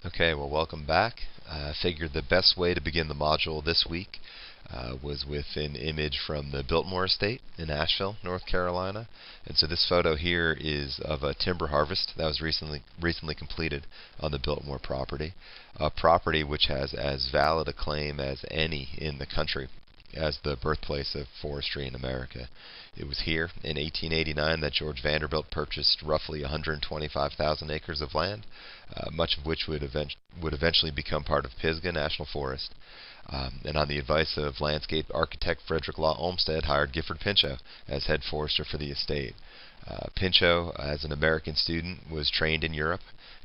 Okay, well, welcome back. I figured the best way to begin the module this week was with an image from the Biltmore Estate in Asheville, North Carolina. And so this photo here is of a timber harvest that was recently completed on the Biltmore property, a property which has as valid a claim as any in the country as the birthplace of forestry in America. It was here in 1889 that George Vanderbilt purchased roughly 125,000 acres of land, much of which would eventually become part of Pisgah National Forest. And on the advice of landscape architect Frederick Law Olmsted, hired Gifford Pinchot as head forester for the estate. Pinchot, as an American student, was trained in Europe,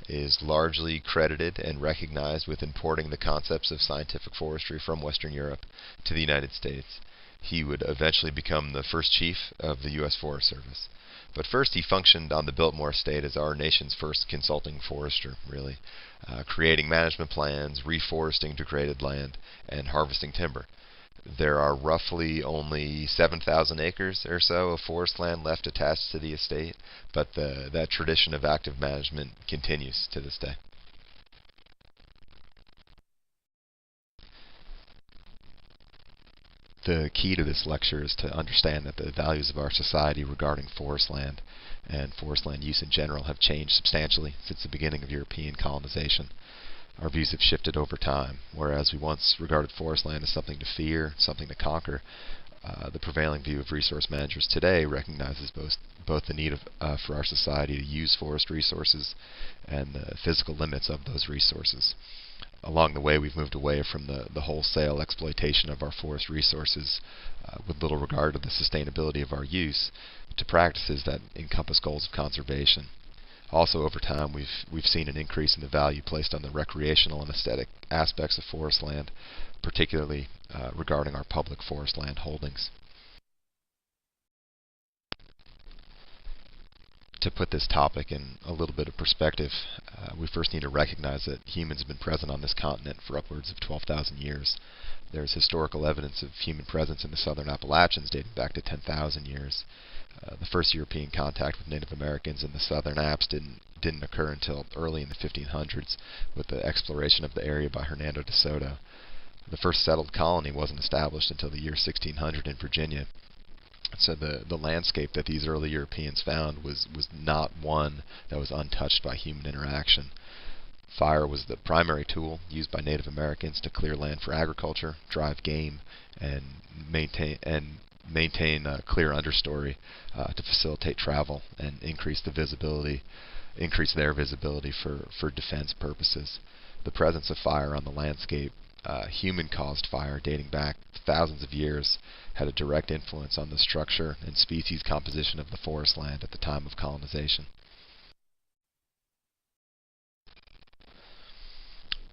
is largely credited and recognized with importing the concepts of scientific forestry from Western Europe to the United States. He would eventually become the first chief of the U.S. Forest Service. But first he functioned on the Biltmore Estate as our nation's first consulting forester, really, creating management plans, reforesting degraded land, and harvesting timber. There are roughly only 7,000 acres or so of forest land left attached to the estate, but that tradition of active management continues to this day. The key to this lecture is to understand that the values of our society regarding forest land and forest land use in general have changed substantially since the beginning of European colonization. Our views have shifted over time. Whereas we once regarded forest land as something to fear, something to conquer, the prevailing view of resource managers today recognizes both the need for our society to use forest resources and the physical limits of those resources. Along the way, we've moved away from the wholesale exploitation of our forest resources with little regard to the sustainability of our use to practices that encompass goals of conservation. Also, over time, we've seen an increase in the value placed on the recreational and aesthetic aspects of forest land, particularly regarding our public forest land holdings. To put this topic in a little bit of perspective, we first need to recognize that humans have been present on this continent for upwards of 12,000 years. There's historical evidence of human presence in the southern Appalachians dating back to 10,000 years. The first European contact with Native Americans in the southern Alps didn't occur until early in the 1500s with the exploration of the area by Hernando de Soto. The first settled colony wasn't established until the year 1600 in Virginia. So the landscape that these early Europeans found was not one that was untouched by human interaction. Fire was the primary tool used by Native Americans to clear land for agriculture, drive game, and maintain a clear understory to facilitate travel and increase their visibility for defense purposes. The presence of fire on the landscape, human-caused fire dating back thousands of years, had a direct influence on the structure and species composition of the forest land at the time of colonization.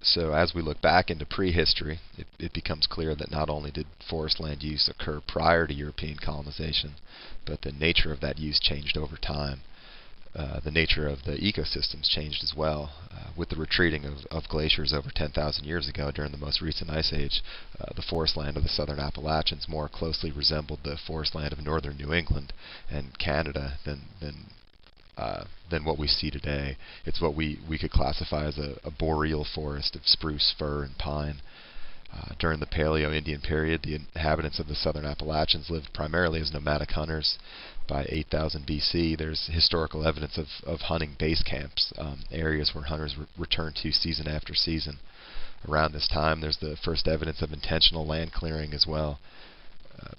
So as we look back into prehistory, it becomes clear that not only did forest land use occur prior to European colonization, but the nature of that use changed over time. The nature of the ecosystems changed as well. With the retreating of glaciers over 10,000 years ago during the most recent ice age, the forest land of the southern Appalachians more closely resembled the forest land of northern New England and Canada than what we see today. It's what we could classify as a boreal forest of spruce, fir, and pine. During the Paleo-Indian period, the inhabitants of the southern Appalachians lived primarily as nomadic hunters. By 8000 BC, there's historical evidence of hunting base camps, areas where hunters returned to season after season. Around this time, there's the first evidence of intentional land clearing as well.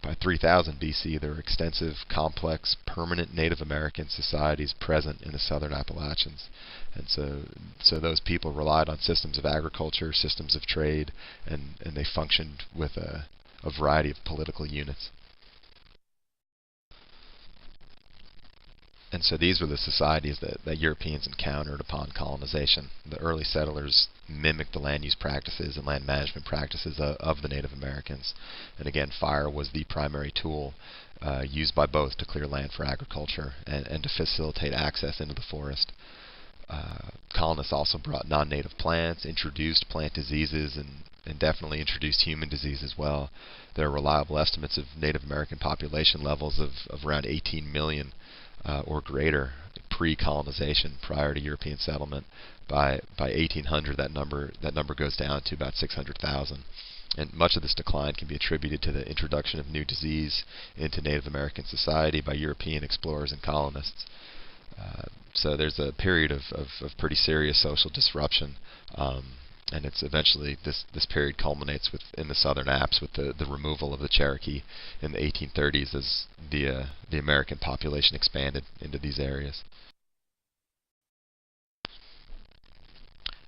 By 3000 BC, there were extensive, complex, permanent Native American societies present in the southern Appalachians. And so those people relied on systems of agriculture, systems of trade, and they functioned with a variety of political units. And so these were the societies that Europeans encountered upon colonization. The early settlers mimicked the land use practices and land management practices of the Native Americans. And again, fire was the primary tool used by both to clear land for agriculture and to facilitate access into the forest. Colonists also brought non-native plants, introduced plant diseases, and definitely introduced human disease as well. There are reliable estimates of Native American population levels of around 18 million or greater pre-colonization, prior to European settlement. By 1800, that number goes down to about 600,000. And much of this decline can be attributed to the introduction of new disease into Native American society by European explorers and colonists. So there's a period of pretty serious social disruption, and it's eventually this period culminates in the Southern Apps with the removal of the Cherokee in the 1830s as the American population expanded into these areas.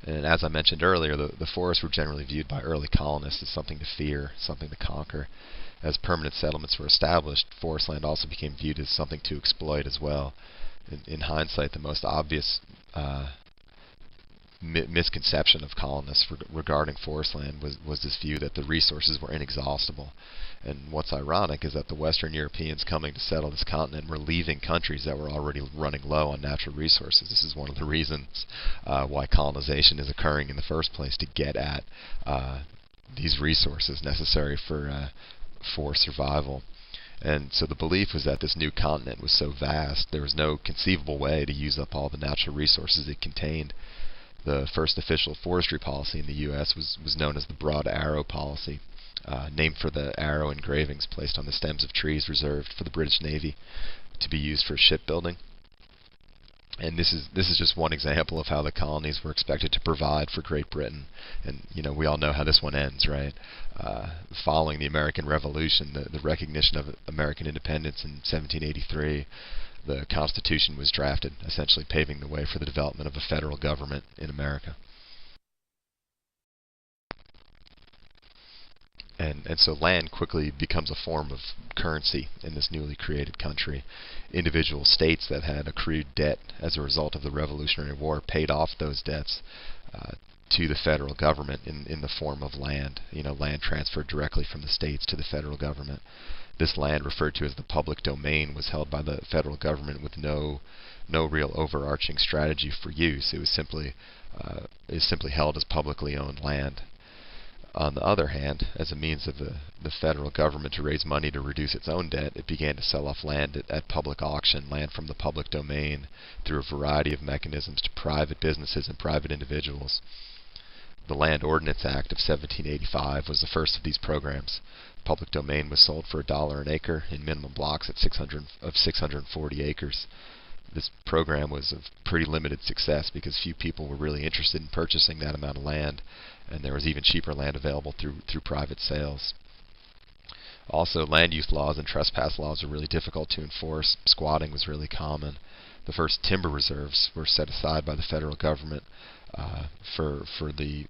And as I mentioned earlier, the forests were generally viewed by early colonists as something to fear, something to conquer. As permanent settlements were established, forest land also became viewed as something to exploit as well. In hindsight, the most obvious misconception of colonists regarding forest land was this view that the resources were inexhaustible. And what's ironic is that the Western Europeans coming to settle this continent were leaving countries that were already running low on natural resources. This is one of the reasons why colonization is occurring in the first place, to get at these resources necessary for survival. And so the belief was that this new continent was so vast, there was no conceivable way to use up all the natural resources it contained. The first official forestry policy in the U.S. was known as the Broad Arrow Policy, named for the arrow engravings placed on the stems of trees reserved for the British Navy to be used for shipbuilding. And this is just one example of how the colonies were expected to provide for Great Britain. And we all know how this one ends, right? Following the American Revolution, the recognition of American independence in 1783, the Constitution was drafted, essentially paving the way for the development of a federal government in America. And so land quickly becomes a form of currency in this newly created country. Individual states that had accrued debt as a result of the Revolutionary War paid off those debts to the federal government in the form of land. Land transferred directly from the states to the federal government. This land, referred to as the public domain, was held by the federal government with no real overarching strategy for use. It was simply held as publicly owned land. On the other hand, as a means of the federal government to raise money to reduce its own debt, it began to sell off land at public auction, land from the public domain, through a variety of mechanisms to private businesses and private individuals. The Land Ordinance Act of 1785 was the first of these programs. Public domain was sold for $1 an acre in minimum blocks of 640 acres. This program was of pretty limited success because few people were really interested in purchasing that amount of land, and there was even cheaper land available through private sales. Also, land use laws and trespass laws were really difficult to enforce. Squatting was really common. The first timber reserves were set aside by the federal government for the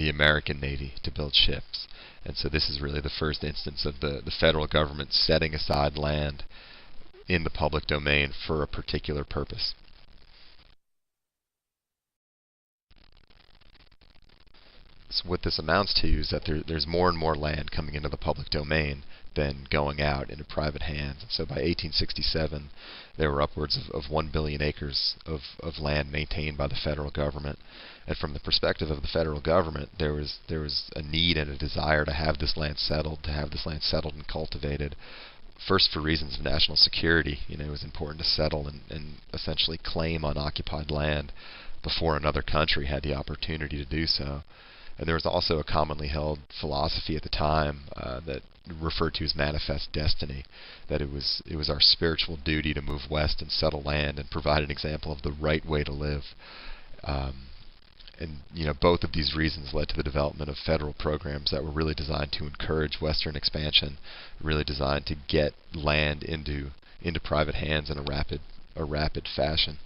American Navy to build ships. And so this is really the first instance of the federal government setting aside land in the public domain for a particular purpose. So what this amounts to is that there's more and more land coming into the public domain than going out into private hands. And so by 1867, there were upwards of 1 billion acres of land maintained by the federal government. And from the perspective of the federal government, there was a need and a desire to have this land settled, and cultivated. First, for reasons of national security. It was important to settle and essentially claim unoccupied land before another country had the opportunity to do so. And there was also a commonly held philosophy at the time that referred to as manifest destiny, that it was our spiritual duty to move west and settle land and provide an example of the right way to live. And both of these reasons led to the development of federal programs that were really designed to encourage Western expansion, really designed to get land into private hands in a rapid fashion.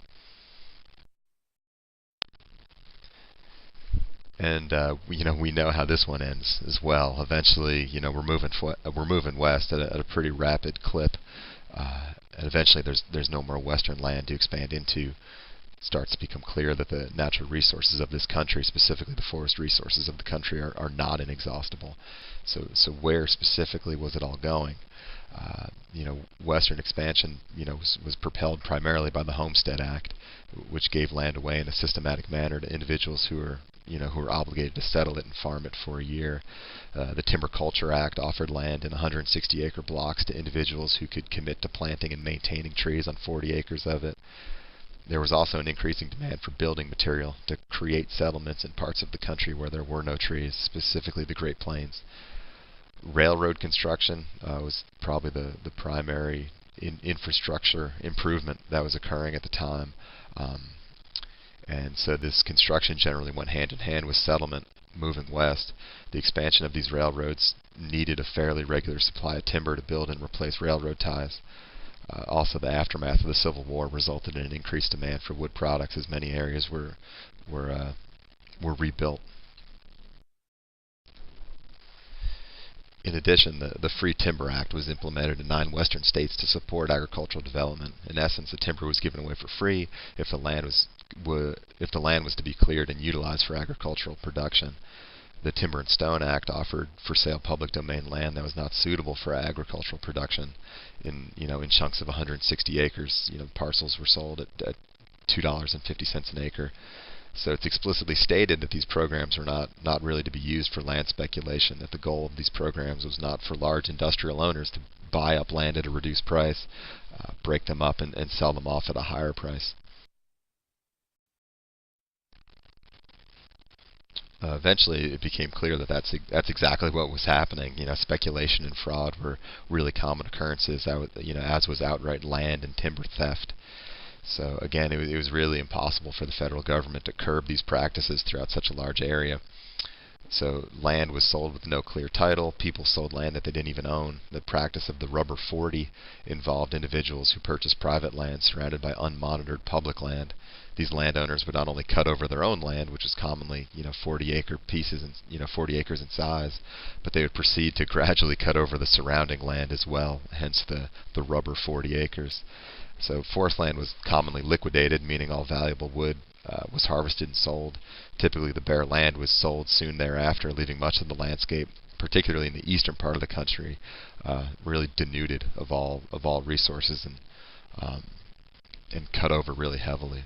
And we know how this one ends as well. Eventually, we're moving west at a pretty rapid clip, and eventually there's no more Western land to expand into. It starts to become clear that the natural resources of this country, specifically the forest resources of the country, are not inexhaustible. So where specifically was it all going? Western expansion, was propelled primarily by the Homestead Act, which gave land away in a systematic manner to individuals who were obligated to settle it and farm it for a year. The Timber Culture Act offered land in 160-acre blocks to individuals who could commit to planting and maintaining trees on 40 acres of it. There was also an increasing demand for building material to create settlements in parts of the country where there were no trees, specifically the Great Plains. Railroad construction was probably the primary infrastructure improvement that was occurring at the time. And so this construction generally went hand in hand with settlement moving west. The expansion of these railroads needed a fairly regular supply of timber to build and replace railroad ties. Also, the aftermath of the Civil War resulted in an increased demand for wood products as many areas were rebuilt. In addition, the Free Timber Act was implemented in 9 western states to support agricultural development. In essence, the timber was given away for free if the land was to be cleared and utilized for agricultural production. The Timber and Stone Act offered for sale public domain land that was not suitable for agricultural production. In chunks of 160 acres, parcels were sold at $2.50 an acre. So it's explicitly stated that these programs are not really to be used for land speculation, that the goal of these programs was not for large industrial owners to buy up land at a reduced price, break them up and sell them off at a higher price. Eventually, it became clear that that's exactly what was happening. Speculation and fraud were really common occurrences, as was outright land and timber theft. So again, it was really impossible for the federal government to curb these practices throughout such a large area. So land was sold with no clear title. People sold land that they didn't even own. The practice of the rubber 40 involved individuals who purchased private land surrounded by unmonitored public land. These landowners would not only cut over their own land, which is commonly 40-acre pieces and 40 acres in size, but they would proceed to gradually cut over the surrounding land as well. Hence the rubber 40 acres. So forest land was commonly liquidated, meaning all valuable wood was harvested and sold. Typically, the bare land was sold soon thereafter, leaving much of the landscape, particularly in the eastern part of the country, really denuded of all resources and cut over really heavily.